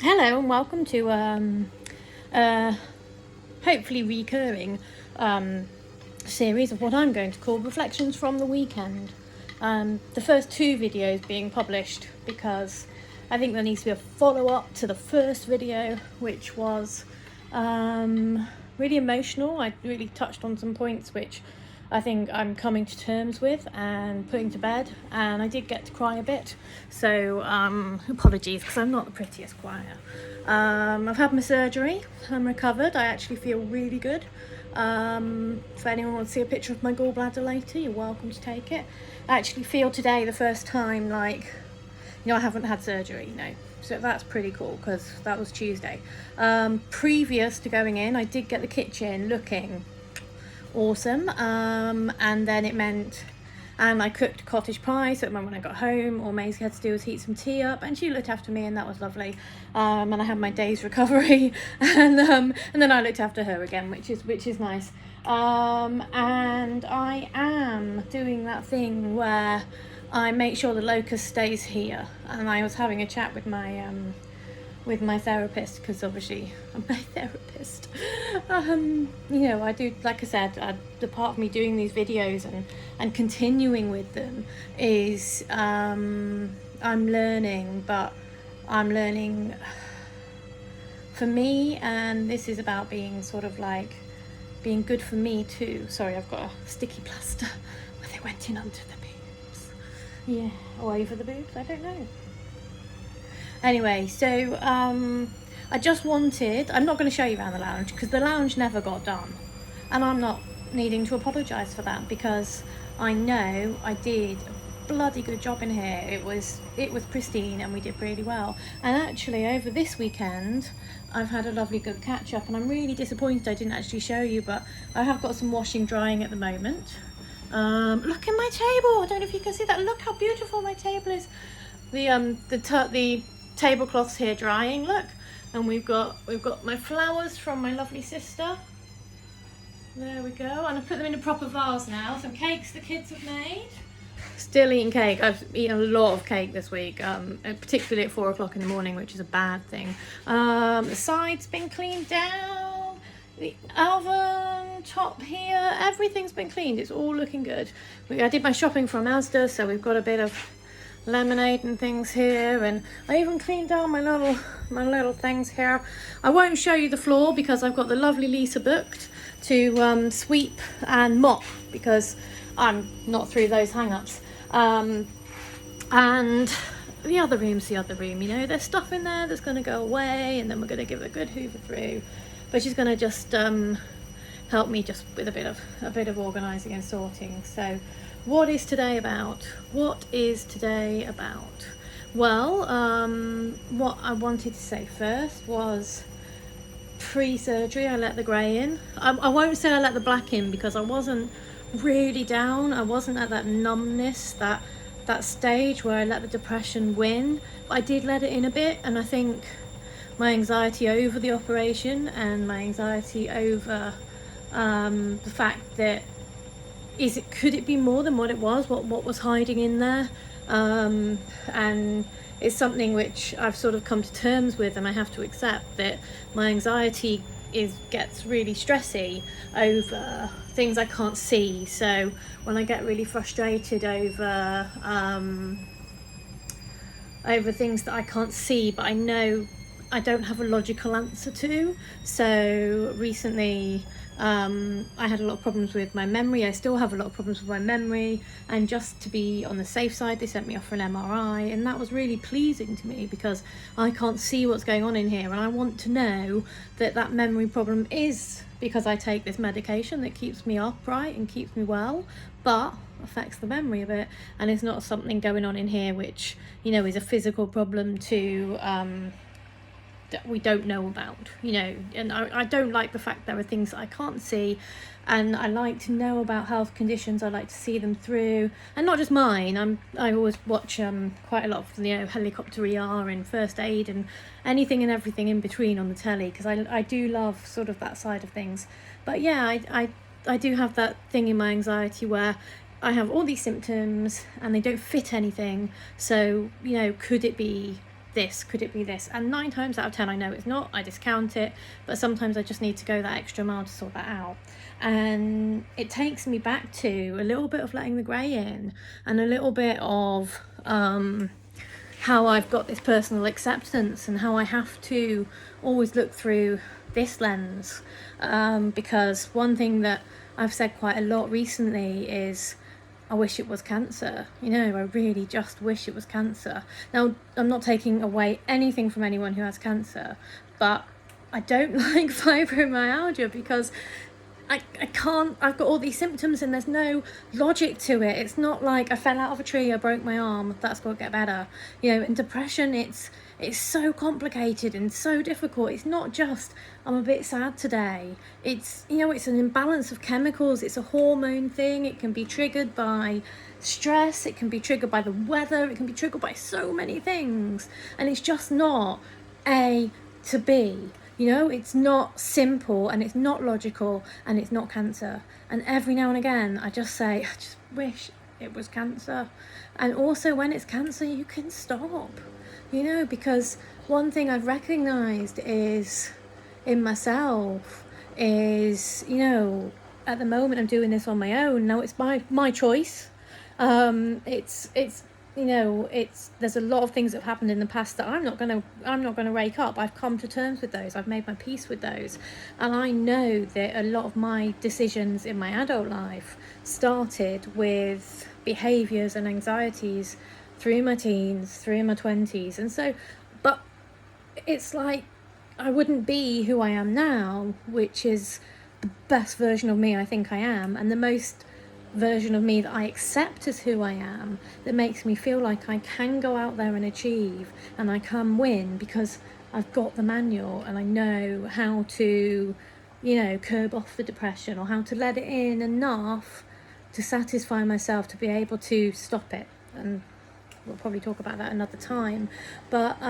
Hello and welcome to hopefully recurring series of what I'm going to call Reflections from the Weekend. The first two videos being published because I think there needs to be a follow-up to the first video, which was really emotional. I really touched on some points which I think I'm coming to terms with and putting to bed, and I did get to cry a bit, so apologies because I'm not the prettiest crier. I've had my surgery, I'm recovered, I actually feel really good. If anyone wants to see a picture of my gallbladder later, you're welcome to take it. I actually feel today the first time I haven't had surgery, so that's pretty cool because that was Tuesday. Previous to going in, I did get the kitchen looking awesome, and then it meant I cooked cottage pie, so when I got home all Maisie had to do was heat some tea up, and she looked after me, and that was lovely. And I had my day's recovery, and then I looked after her again, which is nice. And I am doing that thing where I make sure the locust stays here, and I was having a chat with my therapist, because obviously I'm my therapist. I do, like I said, the part of me doing these videos and continuing with them is I'm learning, but I'm learning for me, and this is about being sort of like being good for me too. Sorry, I've got a sticky plaster where they went in under the boobs. Yeah, or over the boobs, I don't know. Anyway, so I just wanted, I'm not going to show you around the lounge because the lounge never got done, and I'm not needing to apologise for that because I know I did a bloody good job in here. It was pristine and we did really well. And actually over this weekend I've had a lovely good catch up, and I'm really disappointed I didn't actually show you, but I have got some washing drying at the moment. Look at my table, I don't know if you can see that. Look how beautiful my table is. The tablecloths here drying, look, and we've got my flowers from my lovely sister. There we go, and I put them in a proper vase now. Some cakes the kids have made. Still eating cake. I've eaten a lot of cake this week, particularly at 4 o'clock in the morning, which is a bad thing. The side's been cleaned down, the oven top here, everything's been cleaned. It's all looking good. I did my shopping from Asda, so we've got a bit of lemonade and things here, and I even cleaned down my little things here. I won't show you the floor because I've got the lovely Lisa booked to sweep and mop because I'm not through those hang-ups. And the other room's the other room, there's stuff in there that's going to go away, and then we're going to give it a good hoover through, but she's going to just help me just with a bit of organising and sorting. So what is today about? Well, what I wanted to say first was pre-surgery I let the grey in. I won't say I let the black in because I wasn't really down. I wasn't at that numbness, that stage where I let the depression win, but I did let it in a bit, and I think my anxiety over the operation and my anxiety over the fact that could it be more than what it was, what was hiding in there, and it's something which I've sort of come to terms with, and I have to accept that my anxiety gets really stressy over things I can't see. So when I get really frustrated over things that I can't see but I know I don't have a logical answer to. So recently I had a lot of problems with my memory. I still have a lot of problems with my memory, and just to be on the safe side they sent me off for an MRI, and that was really pleasing to me because I can't see what's going on in here, and I want to know that memory problem is because I take this medication that keeps me upright and keeps me well, but affects the memory a bit, and it's not something going on in here which is a physical problem that we don't know about, and I don't like the fact there are things that I can't see, and I like to know about health conditions. I like to see them through, and not just mine. I always watch quite a lot of helicopter ER and first aid and anything and everything in between on the telly, because I do love sort of that side of things. But yeah, I do have that thing in my anxiety where I have all these symptoms and they don't fit anything. So could it be this? Could it be this? And 9 times out of 10 I know it's not. I discount it, but sometimes I just need to go that extra mile to sort that out. And it takes me back to a little bit of letting the grey in, and a little bit of how I've got this personal acceptance, and how I have to always look through this lens, because one thing that I've said quite a lot recently is, I wish it was cancer. I really just wish it was cancer. Now, I'm not taking away anything from anyone who has cancer, but I don't like fibromyalgia because I can't, I've got all these symptoms and there's no logic to it. It's not like I fell out of a tree, I broke my arm, that's got to get better. In depression, it's so complicated and so difficult. It's not just, I'm a bit sad today. It's, it's an imbalance of chemicals. It's a hormone thing. It can be triggered by stress. It can be triggered by the weather. It can be triggered by so many things. And it's just not A to B. It's not simple, and it's not logical, and it's not cancer. And every now and again, I just say, I just wish it was cancer. And also, when it's cancer, you can stop, because one thing I've recognized is in myself is, at the moment I'm doing this on my own. Now it's my choice. There's a lot of things that have happened in the past that I'm not gonna rake up. I've come to terms with those. I've made my peace with those, and I know that a lot of my decisions in my adult life started with behaviors and anxieties through my teens, through my 20s, and so, but it's like I wouldn't be who I am now, which is the best version of me I think I am, and the most version of me that I accept as who I am, that makes me feel like I can go out there and achieve, and I can win because I've got the manual and I know how to, curb off the depression, or how to let it in enough to satisfy myself to be able to stop it. And we'll probably talk about that another time. But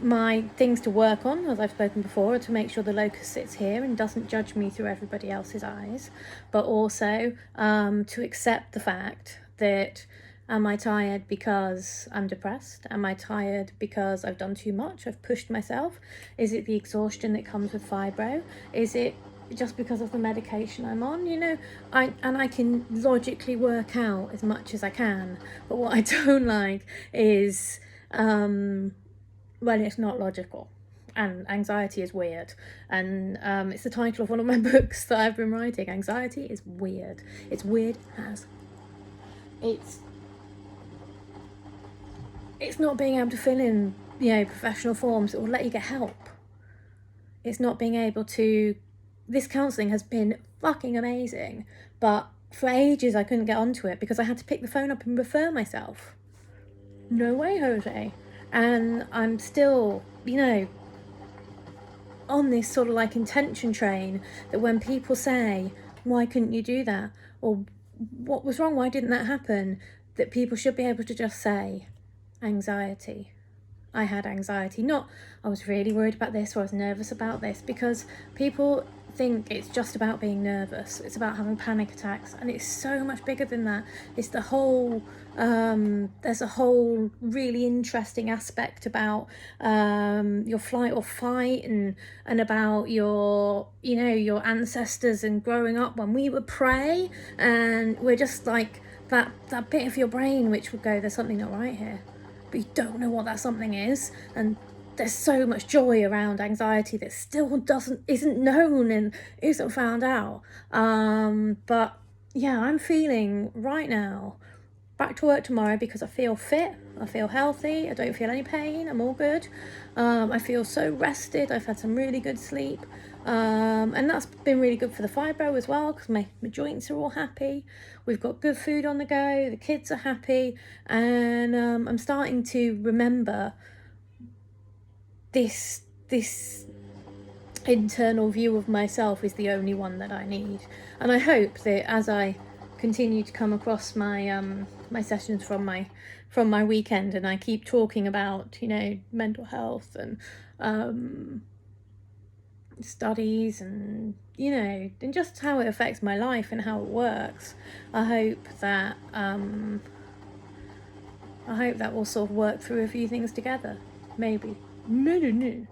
my things to work on, as I've spoken before, are to make sure the locus sits here and doesn't judge me through everybody else's eyes, but also to accept the fact that, am I tired because I'm depressed? Am I tired because I've done too much? I've pushed myself? Is it the exhaustion that comes with fibro? Is it just because of the medication I'm on? I can logically work out as much as I can, but what I don't like is when it's not logical. And anxiety is weird. And it's the title of one of my books that I've been writing. Anxiety is weird. It's weird as... It's not being able to fill in, professional forms that will let you get help. It's not being able to... This counselling has been fucking amazing, but for ages I couldn't get onto it because I had to pick the phone up and refer myself. No way, Jose. And I'm still, on this sort of like intention train that when people say, why couldn't you do that? Or what was wrong? Why didn't that happen? That people should be able to just say, anxiety. I had anxiety. Not, I was really worried about this, or I was nervous about this, because people think it's just about being nervous. It's about having panic attacks, and it's so much bigger than that. It's the whole, there's a whole really interesting aspect about your flight or fight, and about your, your ancestors and growing up when we were prey, and we're just like that bit of your brain which would go, there's something not right here. But you don't know what that something is, and there's so much joy around anxiety that still isn't known and isn't found out. But yeah, I'm feeling right now back to work tomorrow because I feel fit, I feel healthy, I don't feel any pain, I'm all good. I feel so rested, I've had some really good sleep, and that's been really good for the fibro as well, because my joints are all happy. We've got good food on the go, the kids are happy, and I'm starting to remember this internal view of myself is the only one that I need. And I hope that as I continue to come across my my sessions from my weekend, and I keep talking about mental health and studies and and just how it affects my life and how it works, I hope that I hope that will sort of work through a few things together. Maybe. No.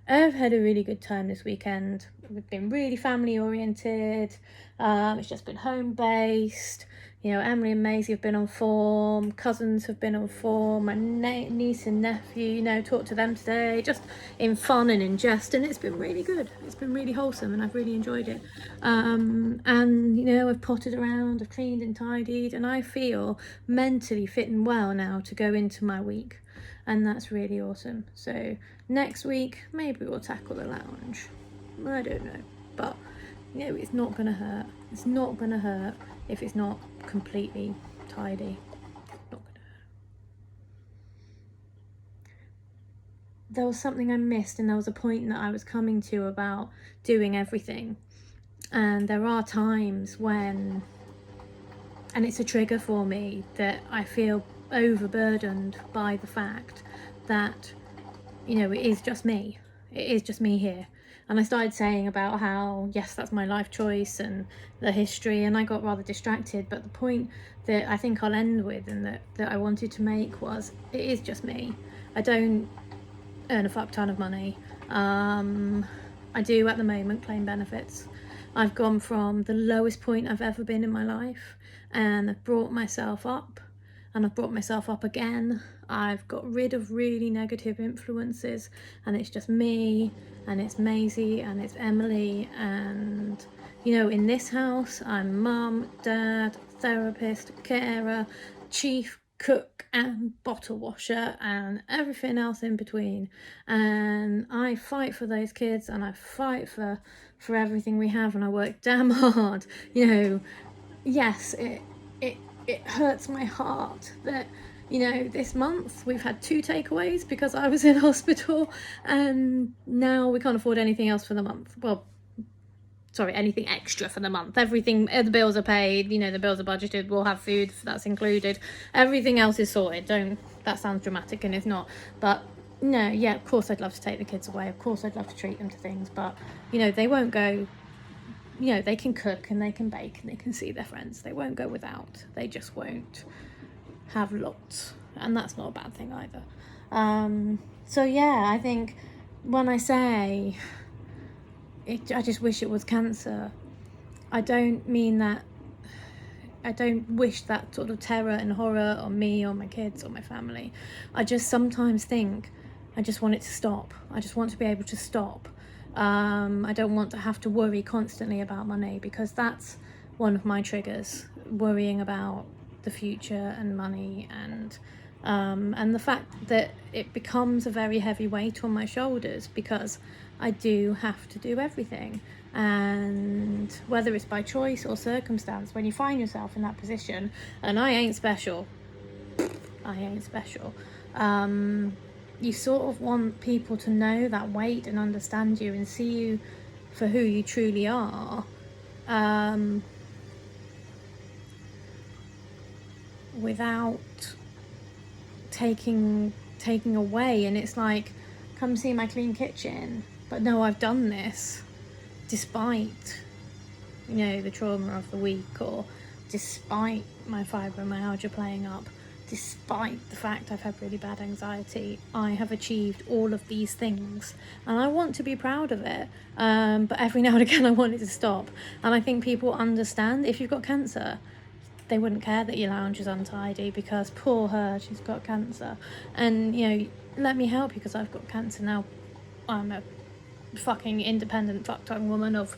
I've had a really good time this weekend. We've been really family oriented. It's just been home based. You know, Emily and Maisie have been on form. Cousins have been on form. My niece and nephew, you know, talked to them today, just in fun and in jest, and it's been really good. It's been really wholesome, and I've really enjoyed it. And you know, I've potted around, I've cleaned and tidied, and I feel mentally fit and well now to go into my week, and that's really awesome. So next week, maybe we'll tackle the lounge. I don't know, but you know, it's not gonna hurt. It's not gonna hurt if it's not completely tidy. Not gonna hurt. There was something I missed, and there was a point that I was coming to about doing everything. And there are times when, and it's a trigger for me, that I feel overburdened by the fact that, you know, it is just me. It is just me here. And I started saying about how, yes, that's my life choice and the history, and I got rather distracted. But the point that I think I'll end with, and that I wanted to make, was it is just me. I don't earn a fuck ton of money. I do at the moment claim benefits. I've gone from the lowest point I've ever been in my life, and I've brought myself up, and I've brought myself up again. I've got rid of really negative influences, and it's just me, and it's Maisie, and it's Emily, and you know, in this house I'm mum, dad, therapist, carer, chief cook and bottle washer and everything else in between. And I fight for those kids, and I fight for everything we have, and I work damn hard. You know, yes, it hurts my heart that, you know, this month we've had 2 takeaways because I was in hospital, and now we can't afford anything else for the month. Well, sorry, anything extra for the month. Everything, the bills are paid, you know, the bills are budgeted, we'll have food, that's included. Everything else is sorted. That sounds dramatic, and it's not. But no, yeah, of course I'd love to take the kids away. Of course I'd love to treat them to things, but, you know, they won't go, you know, they can cook and they can bake and they can see their friends. They won't go without. They just won't have lots. And that's not a bad thing either. So yeah, I think when I say I just wish it was cancer, I don't mean that. I don't wish that sort of terror and horror on me or my kids or my family. I just sometimes think I just want it to stop. I just want to be able to stop. I don't want to have to worry constantly about money, because that's one of my triggers, worrying about the future and money, and the fact that it becomes a very heavy weight on my shoulders because I do have to do everything. And whether it's by choice or circumstance, when you find yourself in that position, and I ain't special, you sort of want people to know that weight and understand you and see you for who you truly are, without taking away. And it's like, come see my clean kitchen, but no, I've done this despite, you know, the trauma of the week, or despite my fibromyalgia playing up, despite the fact I've had really bad anxiety. I have achieved all of these things, and I want to be proud of it, but every now and again I want it to stop. And I think people understand, if you've got cancer, they wouldn't care that your lounge is untidy, because poor her, she's got cancer. And, you know, let me help you because I've got cancer. Now I'm a fucking independent fuck-tongue woman of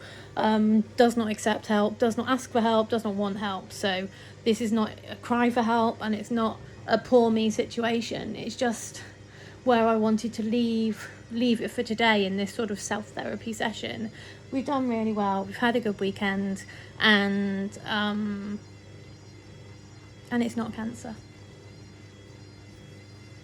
does not accept help, does not ask for help, does not want help. So this is not a cry for help, and it's not a poor me situation. It's just where I wanted to leave it for today in this sort of self-therapy session. We've done really well, we've had a good weekend, and it's not cancer.